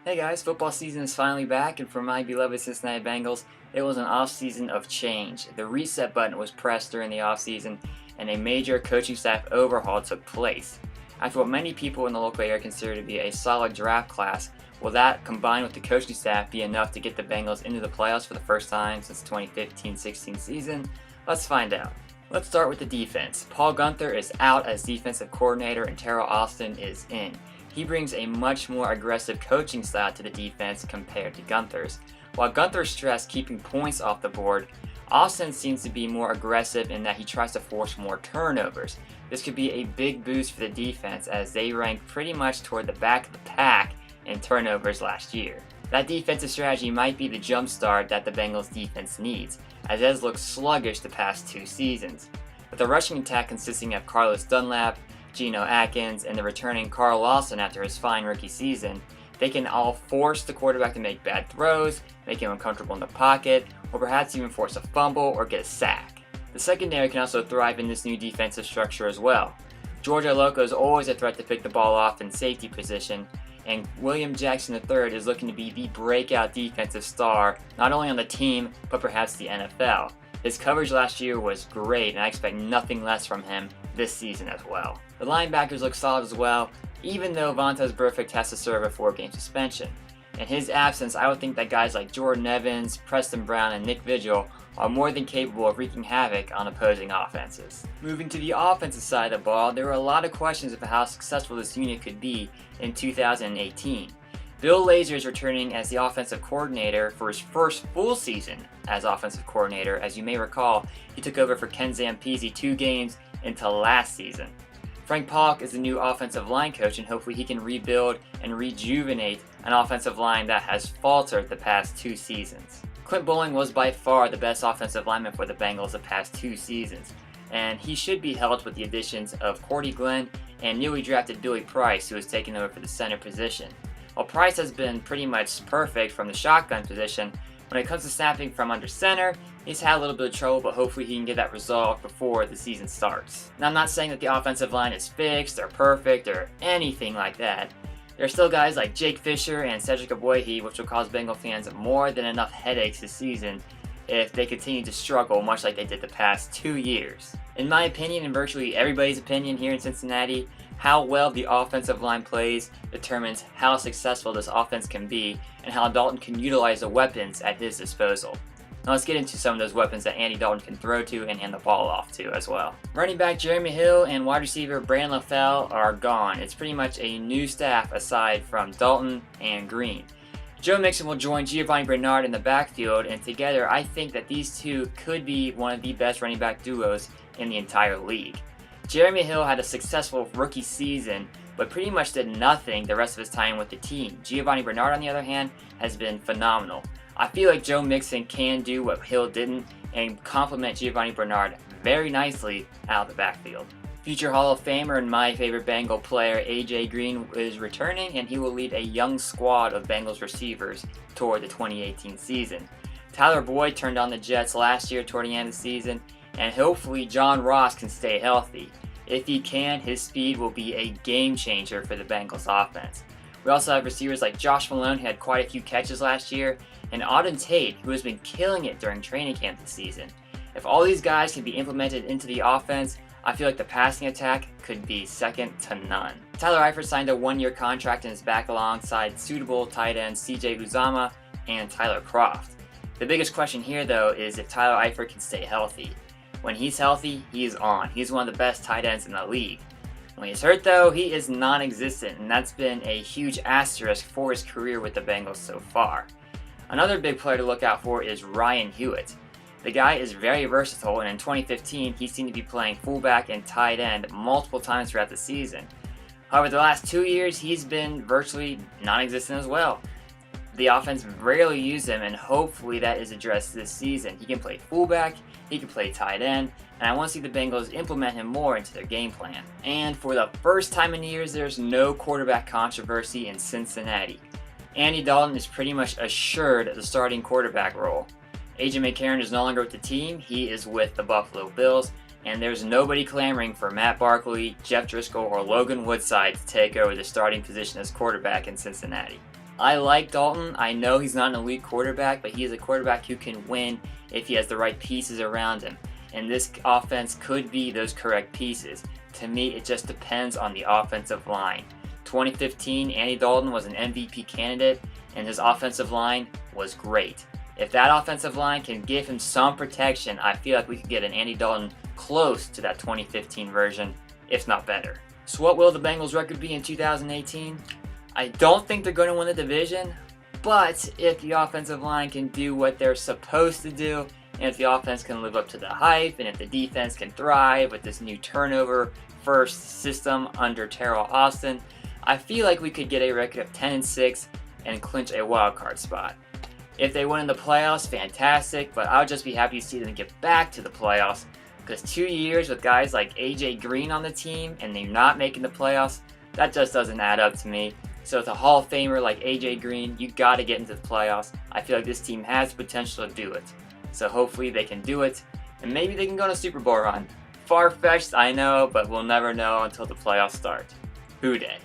Hey guys, football season is finally back, and for my beloved Cincinnati Bengals, it was an off-season of change. The reset button was pressed during the off-season, and a major coaching staff overhaul took place. After what many people in the local area consider to be a solid draft class, will that, combined with the coaching staff, be enough to get the Bengals into the playoffs for the first time since the 2015-16 season? Let's find out. Let's start with the defense. Paul Guenther is out as defensive coordinator, and Terrell Austin is in. He brings a much more aggressive coaching style to the defense compared to Guenther's. While Guenther stressed keeping points off the board, Austin seems to be more aggressive in that he tries to force more turnovers. This could be a big boost for the defense as they rank pretty much toward the back of the pack in turnovers last year. That defensive strategy might be the jumpstart that the Bengals defense needs, as it has looked sluggish the past two seasons. With a rushing attack consisting of Carlos Dunlap, Geno Atkins, and the returning Carl Lawson after his fine rookie season, they can all force the quarterback to make bad throws, make him uncomfortable in the pocket, or perhaps even force a fumble or get a sack. The secondary can also thrive in this new defensive structure as well. George Iloka is always a threat to pick the ball off in safety position, and William Jackson III is looking to be the breakout defensive star, not only on the team, but perhaps the NFL. His coverage last year was great, and I expect nothing less from him this season as well. The linebackers look solid as well, even though Vontaze Burfict has to serve a 4-game suspension. In his absence, I would think that guys like Jordan Evans, Preston Brown, and Nick Vigil are more than capable of wreaking havoc on opposing offenses. Moving to the offensive side of the ball, there were a lot of questions about how successful this unit could be in 2018. Bill Lazor is returning as the offensive coordinator for his first full season as offensive coordinator. As you may recall, he took over for Ken Zampese 2 games into last season. Frank Polk is the new offensive line coach, and hopefully he can rebuild and rejuvenate an offensive line that has faltered the past 2 seasons. Clint Bowling was by far the best offensive lineman for the Bengals the past 2 seasons, and he should be helped with the additions of Cordy Glenn and newly drafted Billy Price, who has taken over for the center position. While Price has been pretty much perfect from the shotgun position, when it comes to snapping from under center, he's had a little bit of trouble, but hopefully he can get that resolved before the season starts. Now, I'm not saying that the offensive line is fixed or perfect or anything like that. There are still guys like Jake Fisher and Cedric Aboyhe, which will cause Bengal fans more than enough headaches this season if they continue to struggle much like they did the past 2 years. In my opinion, and virtually everybody's opinion here in Cincinnati, how well the offensive line plays determines how successful this offense can be and how Dalton can utilize the weapons at his disposal. Now let's get into some of those weapons that Andy Dalton can throw to and hand the ball off to as well. Running back Jeremy Hill and wide receiver Brandon LaFell are gone. It's pretty much a new staff aside from Dalton and Green. Joe Mixon will join Giovanni Bernard in the backfield, and together I think that these two could be one of the best running back duos in the entire league. Jeremy Hill had a successful rookie season, but pretty much did nothing the rest of his time with the team. Giovanni Bernard, on the other hand, has been phenomenal. I feel like Joe Mixon can do what Hill didn't and complement Giovanni Bernard very nicely out of the backfield. Future Hall of Famer and my favorite Bengal player, A.J. Green, is returning, and he will lead a young squad of Bengals receivers toward the 2018 season. Tyler Boyd turned on the Jets last year toward the end of the season, and hopefully John Ross can stay healthy. If he can, his speed will be a game changer for the Bengals offense. We also have receivers like Josh Malone, who had quite a few catches last year, and Auden Tate, who has been killing it during training camp this season. If all these guys can be implemented into the offense, I feel like the passing attack could be second to none. Tyler Eifert signed a 1-year contract and is back alongside suitable tight ends CJ Uzomah and Tyler Kroft. The biggest question here, though, is if Tyler Eifert can stay healthy. When he's healthy, he is on. He's one of the best tight ends in the league. When he's hurt, though, he is non-existent, and that's been a huge asterisk for his career with the Bengals so far. Another big player to look out for is Ryan Hewitt. The guy is very versatile, and in 2015, he seemed to be playing fullback and tight end multiple times throughout the season. However, the last 2 years, he's been virtually non-existent as well. The offense rarely used him, and hopefully that is addressed this season. He can play fullback, he can play tight end, and I want to see the Bengals implement him more into their game plan. And for the first time in years, there's no quarterback controversy in Cincinnati. Andy Dalton is pretty much assured the starting quarterback role. A.J. McCarron is no longer with the team, he is with the Buffalo Bills, and there's nobody clamoring for Matt Barkley, Jeff Driscoll, or Logan Woodside to take over the starting position as quarterback in Cincinnati. I like Dalton. I know he's not an elite quarterback, but he is a quarterback who can win if he has the right pieces around him. And this offense could be those correct pieces. To me, it just depends on the offensive line. 2015, Andy Dalton was an MVP candidate, and his offensive line was great. If that offensive line can give him some protection, I feel like we could get an Andy Dalton close to that 2015 version, if not better. So what will the Bengals record be in 2018? I don't think they're going to win the division, but if the offensive line can do what they're supposed to do, and if the offense can live up to the hype, and if the defense can thrive with this new turnover first system under Terrell Austin, I feel like we could get a record of 10-6 and clinch a wild card spot. If they win in the playoffs, fantastic, but I would just be happy to see them get back to the playoffs, because 2 years with guys like AJ Green on the team and they're not making the playoffs, that just doesn't add up to me. So with a Hall of Famer like AJ Green, you got to get into the playoffs. I feel like this team has the potential to do it. So hopefully they can do it, and maybe they can go on a Super Bowl run. Far-fetched, I know, but we'll never know until the playoffs start. Who dey?